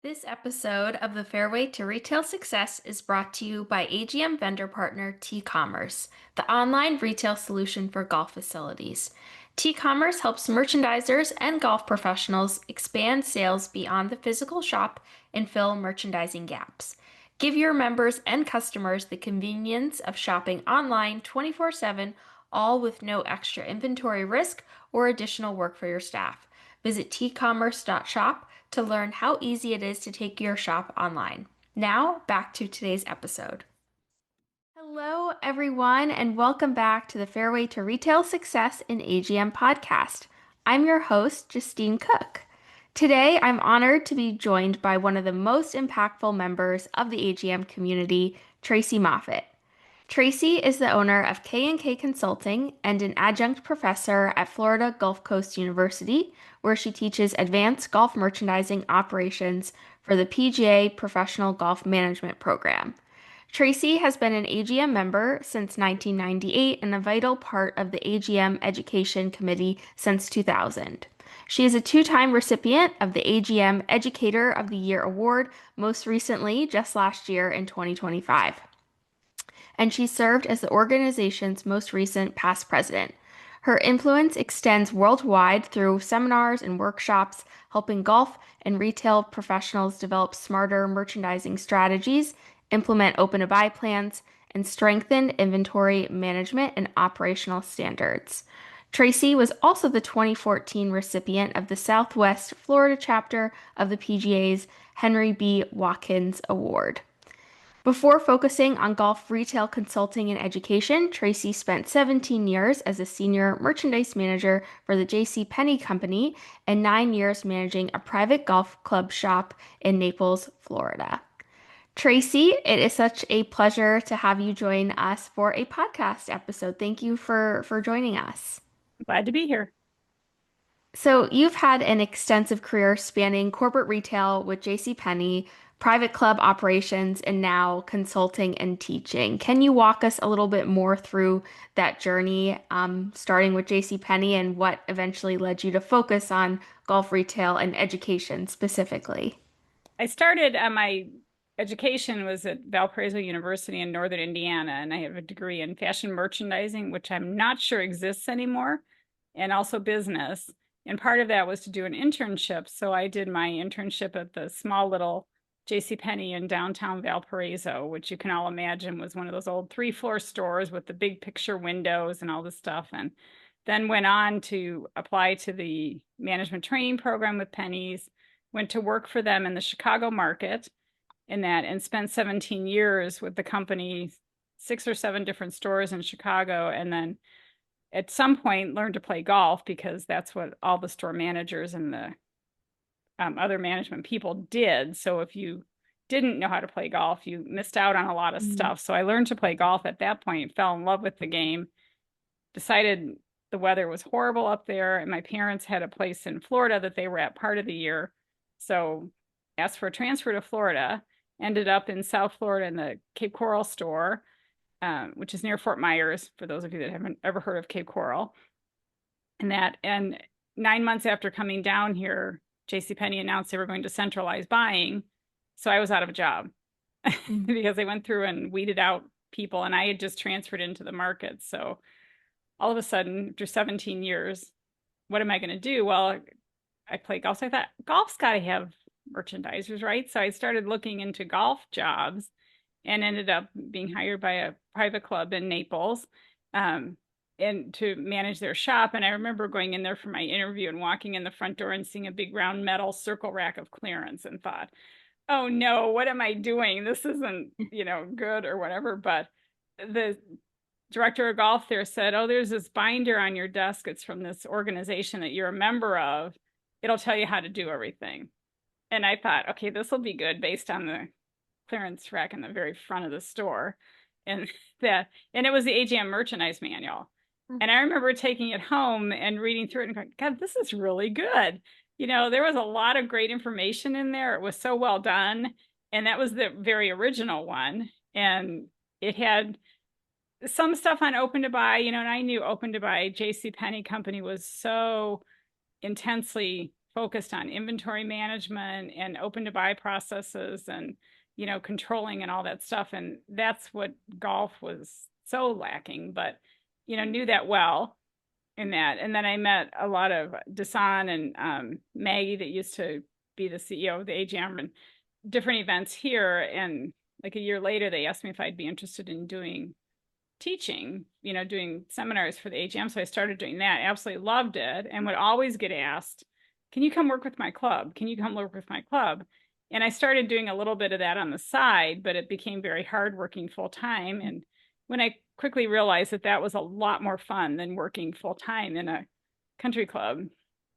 This episode of the Fairway to Retail Success is brought to you by AGM vendor partner T-Commerce, the online retail solution for golf facilities. T-Commerce helps merchandisers and golf professionals expand sales beyond the physical shop and fill merchandising gaps. Give your members and customers the convenience of shopping online 24/7, all with no extra inventory risk or additional work for your staff. Visit tcommerce.shop to learn how easy it is to take your shop online. Now, back to today's episode. Hello, everyone, and welcome back to the Fairway to Retail Success in AGM podcast. I'm your host, Justine Cook. Today, I'm honored to be joined by one of the most impactful members of the AGM community, Tracy Moffatt. Tracy is the owner of K&K Consulting and an adjunct professor at Florida Gulf Coast University, where she teaches advanced golf merchandising operations for the PGA Professional Golf Management Program. Tracy has been an AGM member since 1998 and a vital part of the AGM Education Committee since 2000. She is a two-time recipient of the AGM Educator of the Year Award, most recently just last year in 2025, and she served as the organization's most recent past president. Her influence extends worldwide through seminars and workshops, helping golf and retail professionals develop smarter merchandising strategies, implement open-to-buy plans, and strengthen inventory management and operational standards. Tracy was also the 2014 recipient of the Southwest Florida chapter of the PGA's Henry B. Watkins Award. Before focusing on golf retail consulting and education, Tracy spent 17 years as a senior merchandise manager for the J.C. Penney Company and 9 years managing a private golf club shop in Naples, Florida. Tracy, it is such a pleasure to have you join us for a podcast episode. Thank you for joining us. Glad to be here. So you've had an extensive career spanning corporate retail with JCPenney, private club operations, and now consulting and teaching. Can you walk us a little bit more through that journey, starting with JCPenney and what eventually led you to focus on golf retail and education specifically? I started my education was at Valparaiso University in Northern Indiana, and I have a degree in fashion merchandising, which I'm not sure exists anymore, and also business. And part of that was to do an internship. So I did my internship at the small little JCPenney in downtown Valparaiso, which you can all imagine was one of those old 3-floor stores with the big picture windows and all this stuff. And then went on to apply to the management training program with Penny's, went to work for them in the Chicago market in that, and spent 17 years with the company, 6 or 7 different stores in Chicago. And then at some point learned to play golf because that's what all the store managers and the other management people did. So if you didn't know how to play golf, you missed out on a lot of stuff. So I learned to play golf at that point, fell in love with the game, decided the weather was horrible up there, and my parents had a place in Florida that they were at part of the year. So asked for a transfer to Florida, ended up in South Florida in the Cape Coral store, which is near Fort Myers, for those of you that haven't ever heard of Cape Coral. And 9 months after coming down here, JCPenney announced they were going to centralize buying. So I was out of a job because they went through and weeded out people, and I had just transferred into the market. So all of a sudden, after 17 years, what am I going to do? Well, I play golf. So I thought, golf's got to have merchandisers, right? So I started looking into golf jobs and ended up being hired by a private club in Naples and to manage their shop. And I remember going in there for my interview and walking in the front door and seeing a big round metal circle rack of clearance and thought, oh no, what am I doing? This isn't, good or whatever. But the director of golf there said, oh, there's this binder on your desk. It's from this organization that you're a member of. It'll tell you how to do everything. And I thought, okay, this will be good based on the clearance rack in the very front of the store. And it was the AGM merchandise manual. And I remember taking it home and reading through it and going, God, this is really good. There was a lot of great information in there. It was so well done. And that was the very original one. And it had some stuff on open to buy, and I knew open to buy JCPenney company was so intensely focused on inventory management and open to buy processes and, controlling and all that stuff. And that's what golf was so lacking, but, knew that well in that. And then I met a lot of Dasan and Maggie that used to be the CEO of the AGM and different events here. And like a year later, they asked me if I'd be interested in doing teaching, doing seminars for the AGM. So I started doing that. Absolutely loved it, and would always get asked, can you come work with my club? Can you come work with my club? And I started doing a little bit of that on the side, but it became very hard working full time. And when I quickly realized that that was a lot more fun than working full time in a country club,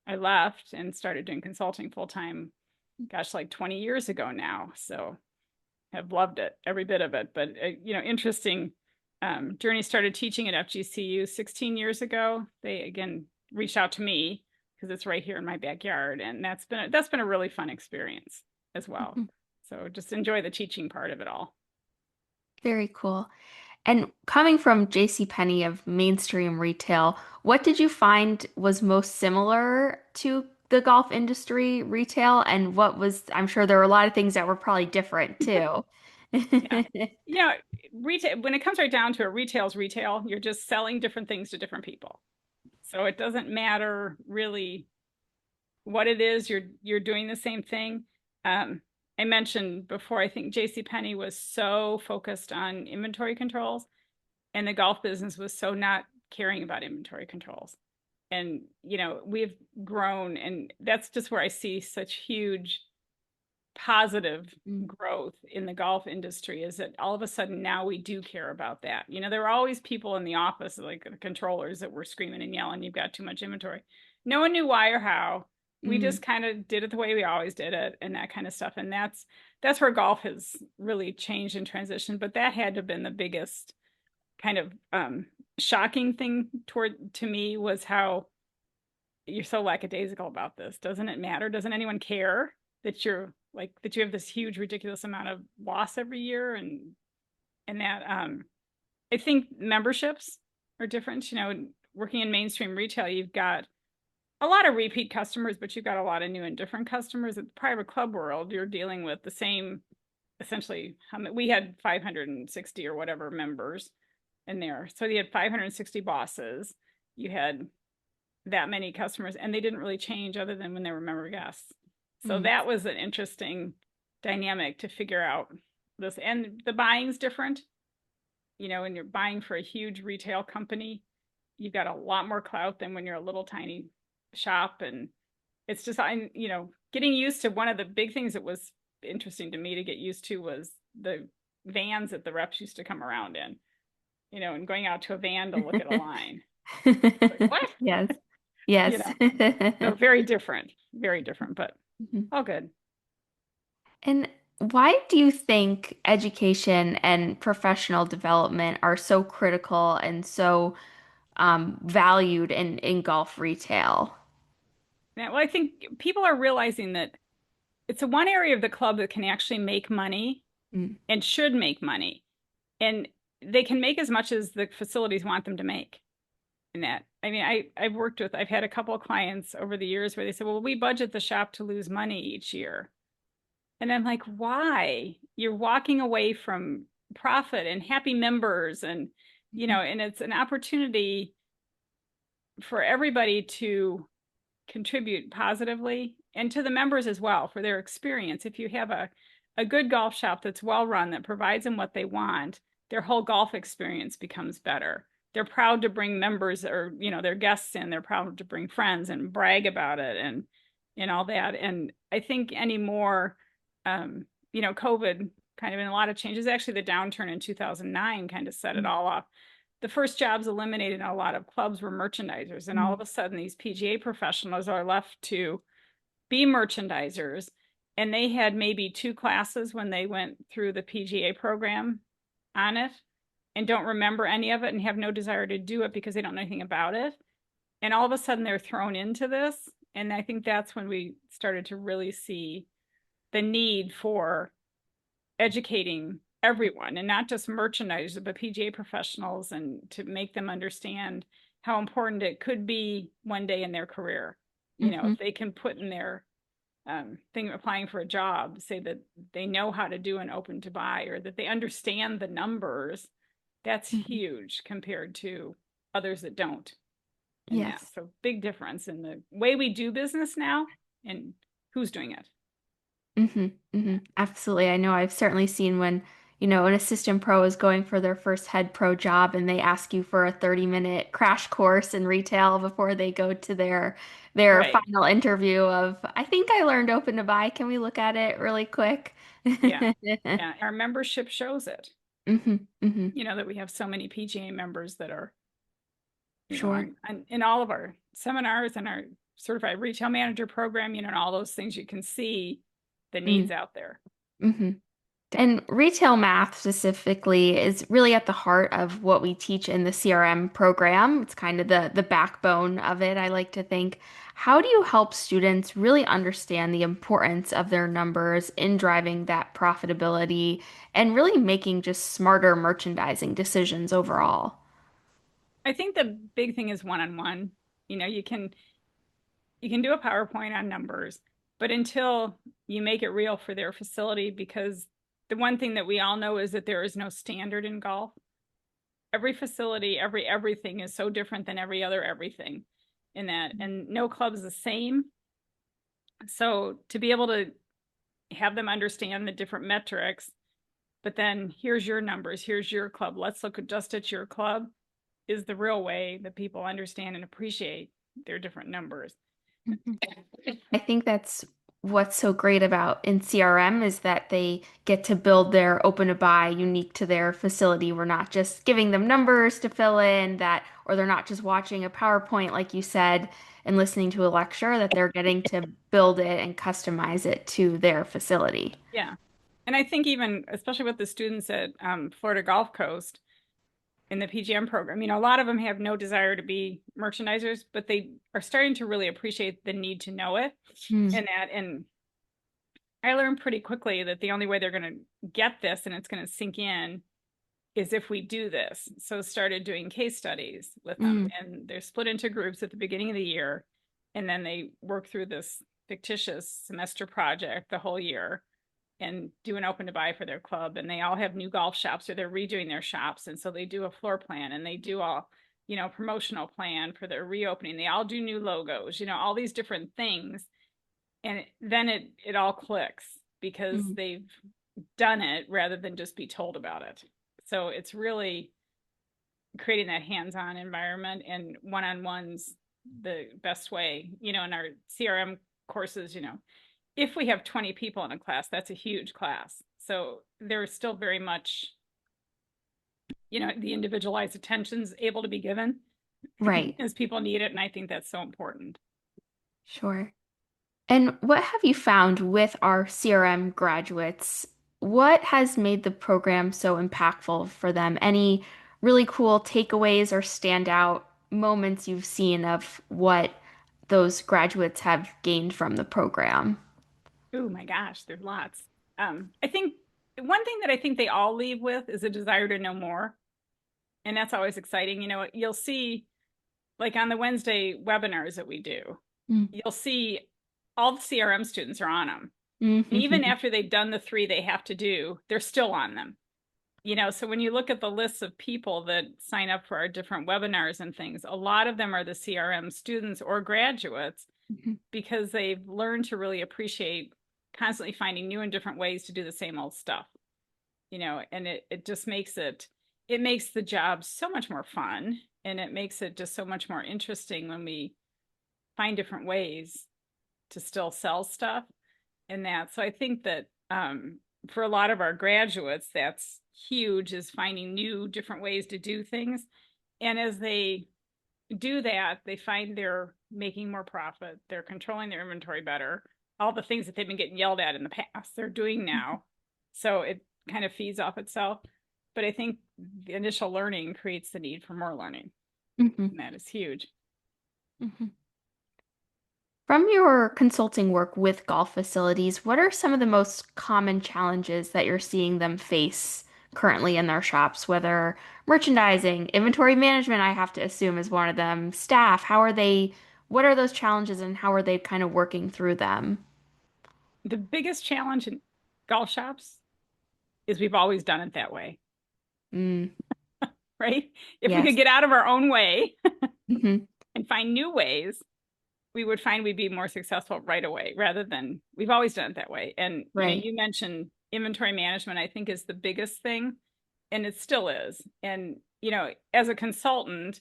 I left and started doing consulting full time, gosh, like 20 years ago now. So have loved it, every bit of it. But, interesting journey. Started teaching at FGCU 16 years ago. They, again, reached out to me because it's right here in my backyard. And that's been a really fun experience as well. Mhm. So just enjoy the teaching part of it all. Very cool. And coming from JCPenney of mainstream retail, what did you find was most similar to the golf industry retail? And what was, I'm sure there were a lot of things that were probably different too. Yeah. Retail, when it comes right down to it, retail's retail. You're just selling different things to different people. So it doesn't matter really what it is, you're doing the same thing. I mentioned before, I think JCPenney was so focused on inventory controls, and the golf business was so not caring about inventory controls. And, we've grown, and that's just where I see such huge positive Mm, growth in the golf industry, is that all of a sudden now we do care about that. There were always people in the office, like the controllers, that were screaming and yelling, you've got too much inventory. No one knew why or how. We mm, just kind of did it the way we always did it and that kind of stuff. And that's where golf has really changed and transitioned. But that had to have been the biggest kind of shocking thing to me, was how you're so lackadaisical about this. Doesn't it matter? Doesn't anyone care that that you have this huge, ridiculous amount of loss every year? And that I think memberships are different. Working in mainstream retail, you've got a lot of repeat customers, but you've got a lot of new and different customers. In the private club world, you're dealing with the same, essentially. We had 560 or whatever members in there. So you had 560 bosses. You had that many customers, and they didn't really change other than when they were member guests. So mm, that was an interesting dynamic to figure out this. And the buying's different. When you're buying for a huge retail company, you've got a lot more clout than when you're a little tiny shop. And it's just, getting used to, one of the big things that was interesting to me to get used to was the vans that the reps used to come around in, and going out to a van to look at a line. Like, what? Yes. you Yes. know, so very different, but Mhm. all good. And why do you think education and professional development are so critical and so valued in golf retail? Now, well, I think people are realizing that it's the one area of the club that can actually make money Mm, and should make money. And they can make as much as the facilities want them to make in that. I mean, I've had a couple of clients over the years where they said, well, we budget the shop to lose money each year. And I'm like, why? You're walking away from profit and happy members, and, and it's an opportunity for everybody to contribute positively, and to the members as well, for their experience. If you have a good golf shop that's well run, that provides them what they want, their whole golf experience becomes better. They're proud to bring members, or their guests in. They're proud to bring friends and brag about it, and all that. And I think anymore, COVID kind of, in a lot of changes. Actually, the downturn in 2009 kind of set it mm, all off. The first jobs eliminated in a lot of clubs were merchandisers, and all mm, of a sudden these PGA professionals are left to be merchandisers, and they had maybe 2 classes when they went through the PGA program on it, and don't remember any of it and have no desire to do it because they don't know anything about it. And all of a sudden they're thrown into this. And I think that's when we started to really see the need for educating everyone, and not just merchandisers, but PGA professionals, and to make them understand how important it could be one day in their career. Hmm. If they can put in their thing of applying for a job, say that they know how to do an open to buy or that they understand the numbers, that's Hmm. huge compared to others that don't in that. Yes. So big difference in the way we do business now and who's doing it. Hmm. Hmm. Absolutely. I know I've certainly seen when, an assistant pro is going for their first head pro job and they ask you for a 30-minute crash course in retail before they go to their Right. final interview of, I think I learned open to buy. Can we look at it really quick? Yeah. Yeah. Our membership shows it, Hmm. Hmm. that we have so many PGA members that are, Sure. in all of our seminars and our certified retail manager program, and all those things you can see the needs out there. Mm-hmm. And retail math specifically is really at the heart of what we teach in the CRM program. It's kind of the backbone of it, I like to think. How do you help students really understand the importance of their numbers in driving that profitability and really making just smarter merchandising decisions overall? I think the big thing is one-on-one. You can do a PowerPoint on numbers, but until you make it real for their facility, because the one thing that we all know is that there is no standard in golf. Every facility, everything is so different than every other everything in that, and no club's the same. So to be able to have them understand the different metrics, but then here's your numbers, here's your club, let's look at just at your club, is the real way that people understand and appreciate their different numbers. Mhm. I think that's what's so great about in CRM is that they get to build their open to buy unique to their facility. We're not just giving them numbers to fill in that, or they're not just watching a PowerPoint, like you said, and listening to a lecture, that they're getting to build it and customize it to their facility. Yeah. And I think even, especially with the students at Florida Gulf Coast in the PGM program, a lot of them have no desire to be merchandisers, but they are starting to really appreciate the need to know it Mm, and that. And I learned pretty quickly that the only way they're going to get this and it's going to sink in is if we do this. So started doing case studies with them, mm, and they're split into groups at the beginning of the year, and then they work through this fictitious semester project the whole year and do an open to buy for their club. And they all have new golf shops or they're redoing their shops, and so they do a floor plan and they do all promotional plan for their reopening. They all do new logos, all these different things, and then it all clicks because mm, they've done it rather than just be told about it. So it's really creating that hands-on environment, and one-on-ones the best way. In our CRM courses, if we have 20 people in a class, that's a huge class. So there's still very much, the individualized attention's able to be given right. as people need it. And I think that's so important. Sure. And what have you found with our CRM graduates? What has made the program so impactful for them? Any really cool takeaways or standout moments you've seen of what those graduates have gained from the program? Oh my gosh, there's lots. I think one thing that I think they all leave with is a desire to know more. And that's always exciting. You'll see, like on the Wednesday webinars that we do, Mm. you'll see all the CRM students are on them. And even Mhm. after they've done the three they have to do, they're still on them. So when you look at the lists of people that sign up for our different webinars and things, a lot of them are the CRM students or graduates Mhm. because they've learned to really appreciate constantly finding new and different ways to do the same old stuff. And it just makes the job so much more fun, and it makes it just so much more interesting when we find different ways to still sell stuff and that. So I think that for a lot of our graduates, that's huge, is finding new, different ways to do things. And as they do that, they find they're making more profit, they're controlling their inventory better. All the things that they've been getting yelled at in the past, they're doing now. So it kind of feeds off itself. But I think the initial learning creates the need for more learning. Mhm. And that is huge. Mhm. From your consulting work with golf facilities, what are some of the most common challenges that you're seeing them face currently in their shops? Whether merchandising, inventory management, I have to assume is one of them. Staff, how are they what are those challenges and how are they kind of working through them? The biggest challenge in golf shops is we've always done it that way, Mm, right? If we could yes. get out of our own way Hmm. and find new ways, we would find we'd be more successful right away rather than we've always done it that way. And, Right. you mentioned inventory management, I think is the biggest thing, and it still is. And, as a consultant,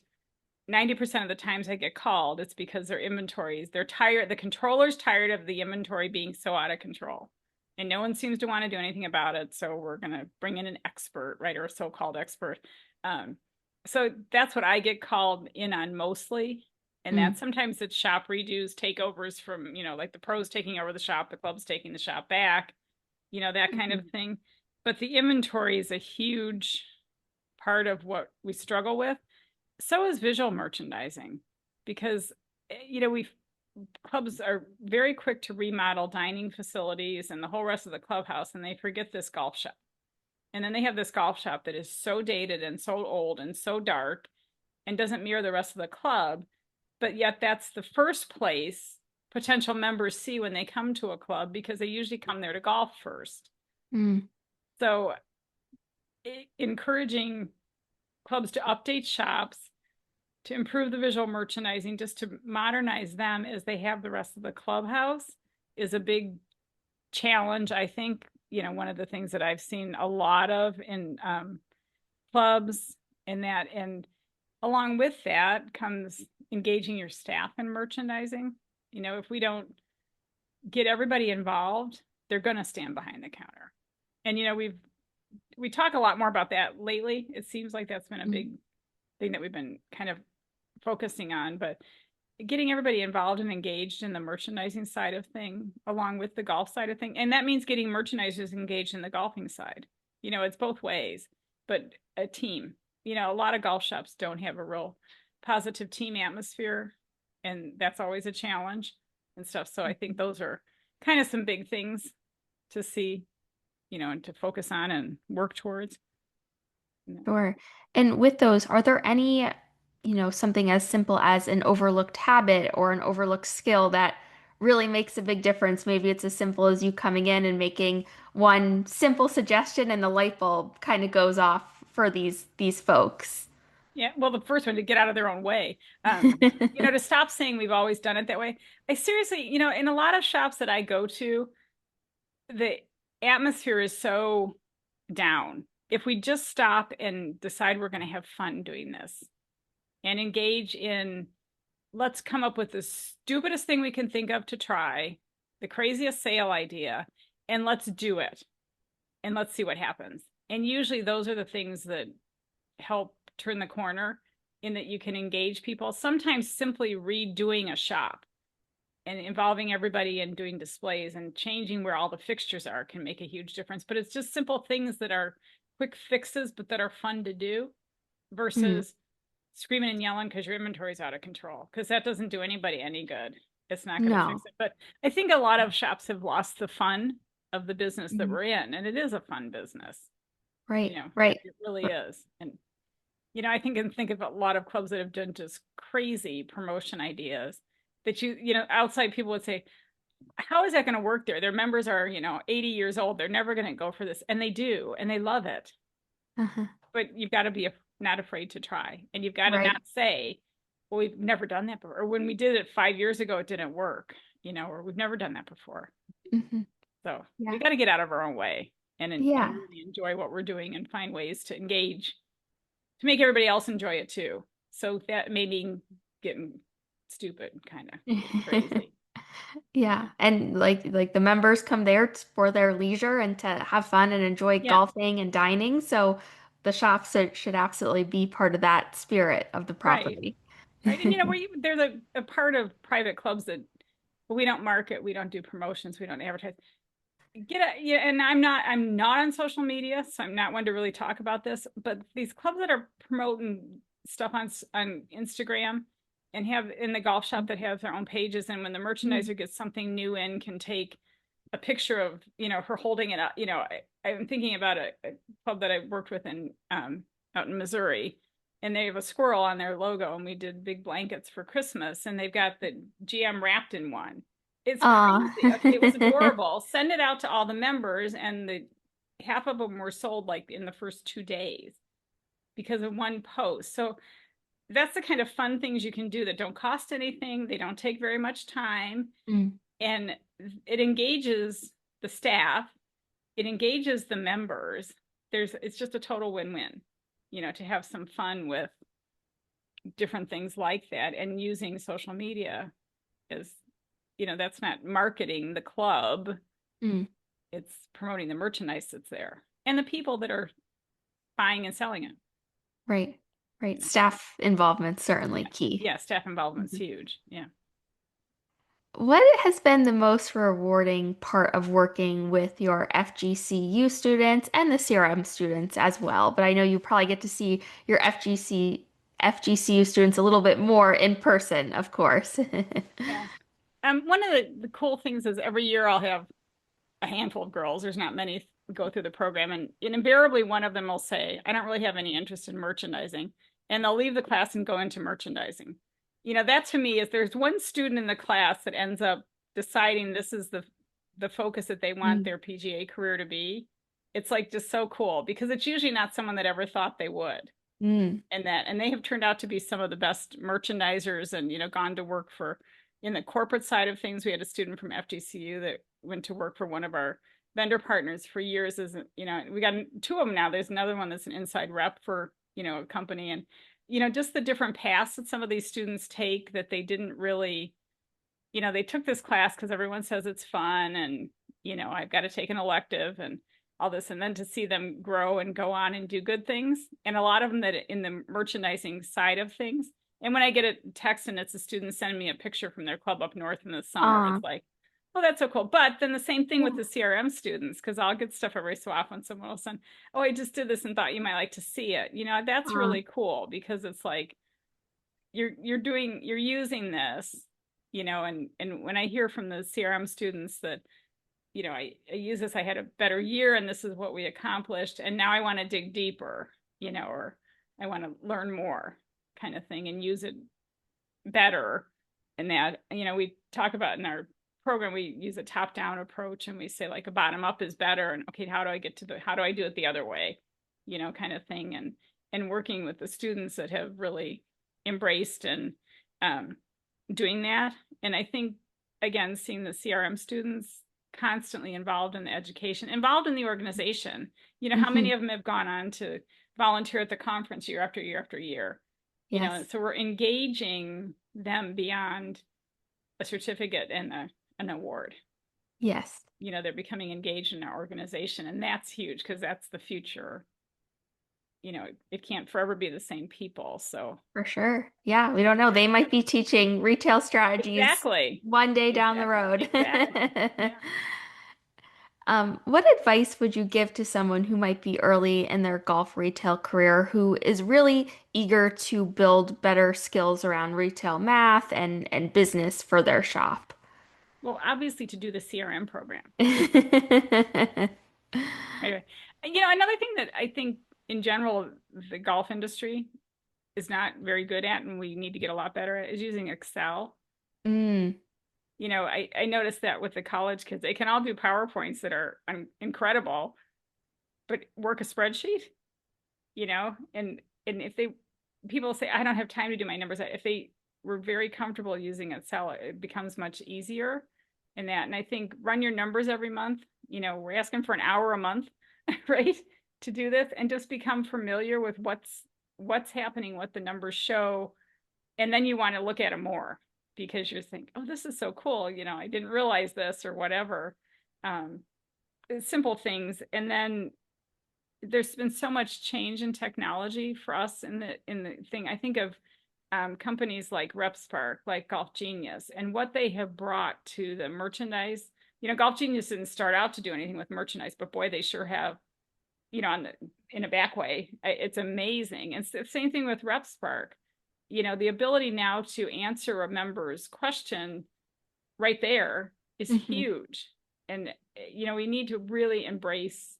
90% of the times I get called, it's because their inventories, they're tired, the controller's tired of the inventory being so out of control. And no one seems to want to do anything about it. So we're going to bring in an expert, right? Or a so-called expert. Um, so that's what I get called in on mostly. And that Mm, sometimes it's shop redos, takeovers from, like the pros taking over the shop, the club's taking the shop back, that kind of mhm, thing. But the inventory is a huge part of what we struggle with. So is visual merchandising because we clubs are very quick to remodel dining facilities and the whole rest of the clubhouse, and they forget this golf shop. And then they have this golf shop that is so dated and so old and so dark and doesn't mirror the rest of the club, but yet that's the first place potential members see when they come to a club because they usually come there to golf first. mm, So encouraging clubs to update shops, to improve the visual merchandising, just to modernize them as they have the rest of the clubhouse is a big challenge. I think, one of the things that I've seen a lot of in clubs and along with that comes engaging your staff in merchandising. If we don't get everybody involved, they're going to stand behind the counter. And, we talk a lot more about that lately. It seems like that's been a mm. big thing that we've been kind of focusing on, but getting everybody involved and engaged in the merchandising side of thing along with the golf side of thing, and that means getting merchandisers engaged in the golfing side. It's both ways, but a team. A lot of golf shops don't have a real positive team atmosphere, and that's always a challenge and stuff. So I think those are kind of some big things to see, and to focus on and work towards. Sure. And with those, are there any, something as simple as an overlooked habit or an overlooked skill that really makes a big difference? Maybe it's as simple as you coming in and making one simple suggestion and the light bulb kind of goes off for these folks. Yeah, well, the first one to get out of their own way. To stop saying we've always done it that way. I seriously, in a lot of shops that I go to, the atmosphere is so down. If we just stop and decide we're going to have fun doing this and engage in, let's come up with the stupidest thing we can think of to try, the craziest sale idea, and let's do it and let's see what happens. And usually those are the things that help turn the corner in that you can engage people. Sometimes simply redoing a shop and involving everybody and doing displays and changing where all the fixtures are can make a huge difference. But it's just simple things that are quick fixes, but that are fun to do Mm, versus screaming and yelling because your inventory is out of control, because that doesn't do anybody any good. It's not going to fix no. it. But I think a lot of shops have lost the fun of the business that Mm, we're in, and it is a fun business. right, right. It really is. And I think of a lot of clubs that have done just crazy promotion ideas that outside people would say, how is that going to work there? Their members are, 80 years old. They're never going to go for this. And they do, and they love it. Uh-huh. But you've got to be not afraid to try. And you've got to Right. not say, well, we've never done that before. Or when we did it 5 years ago, it didn't work, or we've never done that before. Hmm. So we Yeah. got to get out of our own way and Yeah. really enjoy what we're doing and find ways to engage to make everybody else enjoy it too. So that may mean getting stupid, kind of getting crazy. Yeah, and like the members come there for their leisure and to have fun and enjoy Yeah, golfing and dining, so the shops should absolutely be part of that spirit of the right, property. right. And there's a part of private clubs that well, we don't market, we don't do promotions, we don't advertise. Yeah, and I'm not on social media, so I'm not one to really talk about this. But these clubs that are promoting stuff on Instagram and have in the golf shop that has their own pages, and when the Mm, merchandiser gets something new in, can take a picture of her holding it up. I'm thinking about a club that I worked with in out in Missouri, and they have a squirrel on their logo, and we did big blankets for Christmas, and they've got the GM wrapped in one. It's Aw. crazy. Okay, it was adorable. Send it out to all the members, and the half of them were sold like in the first 2 days because of one post. So that's the kind of fun things you can do that don't cost anything. They don't take very much time, Mm, and it engages the staff. It engages the members. It's just a total win-win, to have some fun with different things like that, and using social media is, that's not marketing the club. mm. It's promoting the merchandise that's there and the people that are buying and selling it. Right. Right. Yeah. Staff involvement certainly Yeah. key. Yeah. Staff involvement's Mhm. huge. Yeah. What has been the most rewarding part of working with your FGCU students and the CRM students as well? But I know you probably get to see your FGCU students a little bit more in person, of course. Yeah. One of the cool things is every year I'll have a handful of girls. There's not many go through the program, and invariably one of them will say, "I don't really have any interest in merchandising," and they'll leave the class and go into merchandising. That to me is, there's one student in the class that ends up deciding this is the focus that they want Mm, their PGA career to be. It's like just so cool, because it's usually not someone that ever thought they would. mm. And they have turned out to be some of the best merchandisers, and gone to work for, in the corporate side of things. We had a student from FGCU that went to work for one of our vendor partners for years. As we got two of them now. There's another one that's an inside rep for a company. And just the different paths that some of these students take, that they didn't really, they took this class because everyone says it's fun, and I've got to take an elective and all this, and then to see them grow and go on and do good things. And a lot of them that in the merchandising side of things. And when I get a text and it's a student sending me a picture from their club up north in the summer, Aw, it's like, oh, that's so cool. But then the same thing with yeah. the CRM students, because I'll get stuff every so often. Someone will send, oh, I just did this and thought you might like to see it. That's Aw, really cool, because it's like you're using this, and when I hear from the CRM students that, I use this, I had a better year, and this is what we accomplished, and now I want to dig deeper, or I want to learn more, kind of thing, and use it better. And that, we talk about in our program, we use a top-down approach, and we say like a bottom-up is better, and okay, how do I do it the other way, kind of thing. And working with the students that have really embraced and um, doing that. And I think, again, seeing the CRM students constantly involved in the education, involved in the organization, how many mhm. of them have gone on to volunteer at the conference year after year after year, Yes. so we're engaging them beyond a certificate and an award. Yes. They're becoming engaged in our organization, and that's huge, because that's the future. It can't forever be the same people. So For sure. Yeah, we don't know. They might be teaching retail strategies exactly, one day down the exactly, road. exactly. Yeah. What advice would you give to someone who might be early in their golf retail career who is really eager to build better skills around retail math and business for their shop? Well, obviously to do the CRM program. Anyway, another thing that I think in general the golf industry is not very good at, and we need to get a lot better at, is using Excel. Mm, I noticed that with the college kids, they can all do PowerPoints that are incredible, but work a spreadsheet, and if people say, I don't have time to do my numbers. If they were very comfortable using Excel, it becomes much easier in that. And I think run your numbers every month. We're asking for an hour a month, right, to do this, and just become familiar with what's happening, what the numbers show. And then you want to look at them more, because you're thinking, oh, this is so cool. I didn't realize this, or whatever. Um, Simple things. And then there's been so much change in technology for us in the thing. I think of companies like RepSpark, like Golf Genius, and what they have brought to the merchandise. Golf Genius didn't start out to do anything with merchandise, but boy, they sure have. In a back way, it's amazing. And the same thing with RepSpark. The ability now to answer a member's question right there is mhm. huge. And we need to really embrace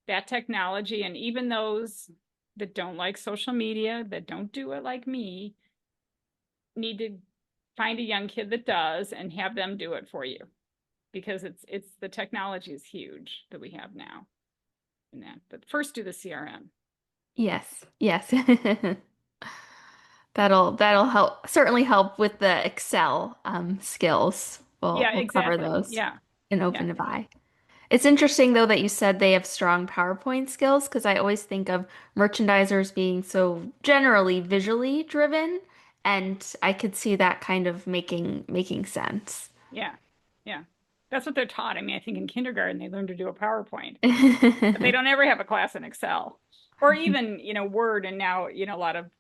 that technology, and even those that don't like social media, that don't do it like me, need to find a young kid that does and have them do it for you because it's the technology is huge that we have now in that. But first do the CRM. Yes, yes. That'll help certainly help with the Excel skills. We'll Yeah, we'll cover exactly. those Yeah. in Yeah. Open Divide. It's interesting though that you said they have strong PowerPoint skills because I always think of merchandisers being so generally visually driven, and I could see that kind of making sense. Yeah. Yeah. That's what they're taught. I mean, I think in kindergarten they learn to do a PowerPoint, but they don't ever have a class in Excel or even, Word. And now, a lot of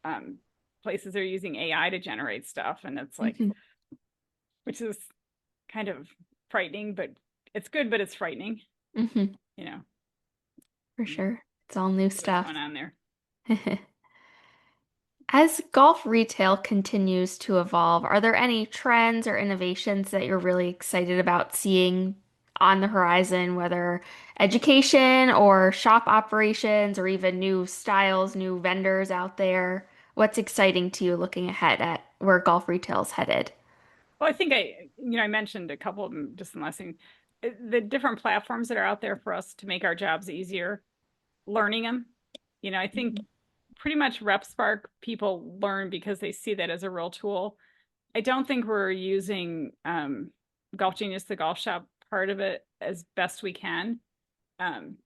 um, places are using AI to generate stuff. And it's like, Mhm, which is kind of frightening, but it's good, but it's frightening, mhm, you know, for sure. It's all new what's going stuff. on there. As golf retail continues to evolve, are there any trends or innovations that you're really excited about seeing on the horizon, whether education or shop operations or even new styles, new vendors out there? What's exciting to you looking ahead at where golf retail is headed? Well, I think I mentioned a couple of them just in the last thing. The different platforms that are out there for us to make our jobs easier, learning them. I think Mhm, pretty much RepSpark people learn because they see that as a real tool. I don't think we're using Golf Genius, the golf shop part of it as best we can. Um,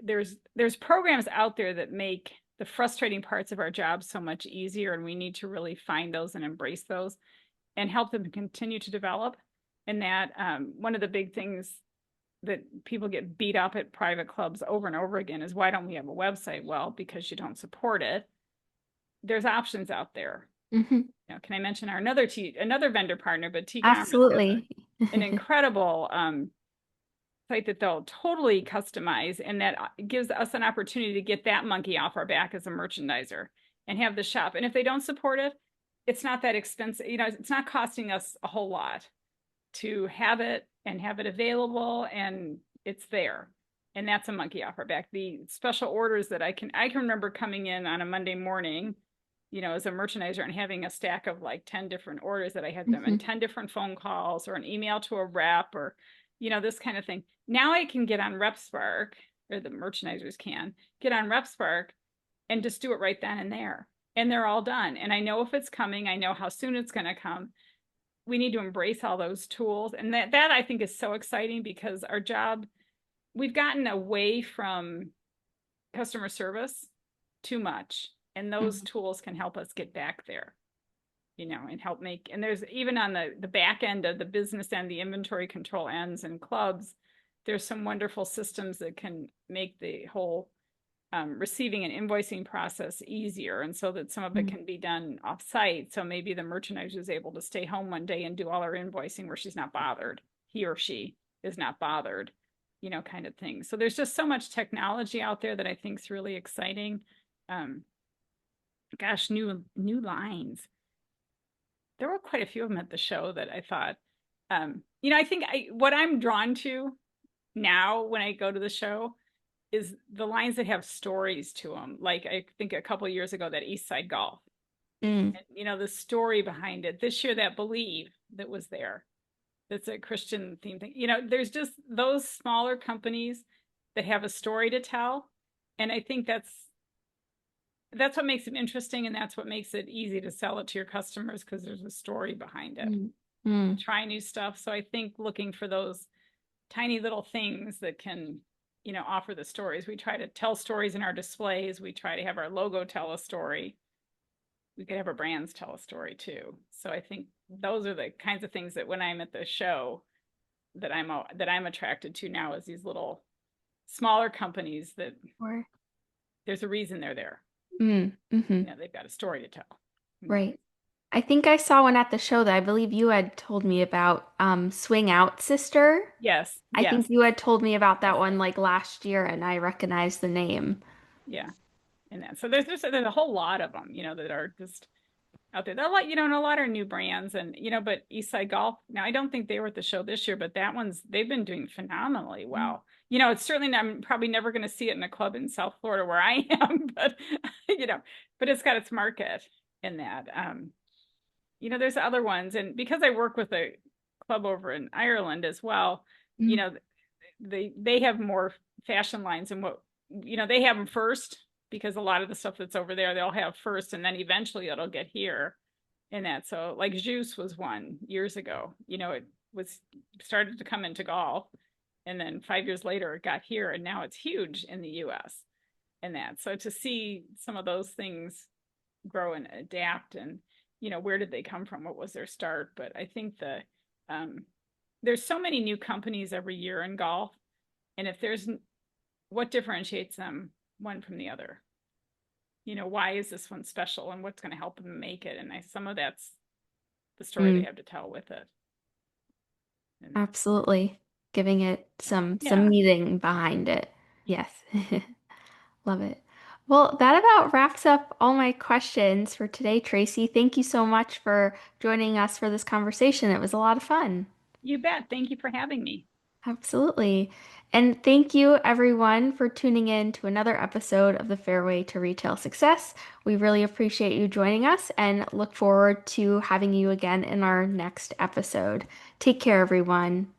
there's programs out there that make the frustrating parts of our jobs so much easier, and we need to really find those and embrace those and help them continue to develop. And that one of the big things that people get beat up at private clubs over and over again is why don't we have a website? Well, because you don't support it. There's options out there. mhm, Can I mention our another vendor partner, but T-Commerce has absolutely. an incredible site that they'll totally customize, and that gives us an opportunity to get that monkey off our back as a merchandiser and have the shop. And if they don't support it, it's not that expensive. It's not costing us a whole lot to have it and have it available, and it's there. And that's a monkey off our back. The special orders that I can remember coming in on a Monday morning, as a merchandiser and having a stack of like 10 different orders that I had them and Mhm, 10 different phone calls or an email to a rep or, this kind of thing. Now I can get on RepSpark, or the merchandisers can get on RepSpark and just do it right then and there. And they're all done. And I know if it's coming, I know how soon it's going to come. We need to embrace all those tools. And that I think is so exciting because our job, we've gotten away from customer service too much. And those mhm, tools can help us get back there, and help make, and there's even on the back end of the business end, the inventory control ends and clubs, there's some wonderful systems that can make the whole receiving and invoicing process easier, and so that some of it mhm, can be done off site. So maybe the merchandiser is able to stay home one day and do all her invoicing where she's not bothered. He or she is not bothered, kind of thing. So there's just so much technology out there that I think is really exciting. Um, Gosh, new lines. There were quite a few of them at the show that I thought, I think what I'm drawn to now when I go to the show is the lines that have stories to them. Like I think a couple of years ago, that East Side Golf, mm, and, the story behind it. This year, that Believe that was there. That's a Christian theme thing. There's just those smaller companies that have a story to tell. And I think that's what makes it interesting, and that's what makes it easy to sell it to your customers because there's a story behind it. mm, mm. Try new stuff. So I think looking for those tiny little things that can, offer the stories. We try to tell stories in our displays. We try to have our logo tell a story. We could have our brands tell a story too. So I think those are the kinds of things that when I'm at the show that I'm attracted to now, is these little smaller companies that Or, there's a reason they're there. mhm, They've got a story to tell. right. I think I saw one at the show that I believe you had told me about, Swing Out Sister. Yes, I think yes, you had told me about yes, that one like last year and I recognized the name. yeah. And that, so there's a whole lot of them, that are just out there. A lot, and a lot of new brands and, but Eastside Golf, now I don't think they were at the show this year, but they've been doing phenomenally well. It's certainly, I'm probably never going to see it in a club in South Florida where I am, but, but it's got its market in that. There's other ones. And because I work with a club over in Ireland as well, you Mm. know, they have more fashion lines and they have them first because a lot of the stuff that's over there they'll have first and then eventually it'll get here and that. So like Juice was one years ago, it was started to come into golf and then 5 years later it got here and now it's huge in the US and that. So to see some of those things grow and adapt and where did they come from, what was their start, but I think um, there's so many new companies every year in golf, and if there's what differentiates them one from the other, why is this one special and what's going to help them make it, and some of that's the story they Mm, have to tell with it and that. absolutely. Giving it some Yeah, meaning behind it. Yes. Love it. Well, that about wraps up all my questions for today, Tracy. Thank you so much for joining us for this conversation. It was a lot of fun. you bet. Thank you for having me. Absolutely. And thank you, everyone, for tuning in to another episode of the Fairway to Retail Success. We really appreciate you joining us and look forward to having you again in our next episode. Take care, everyone.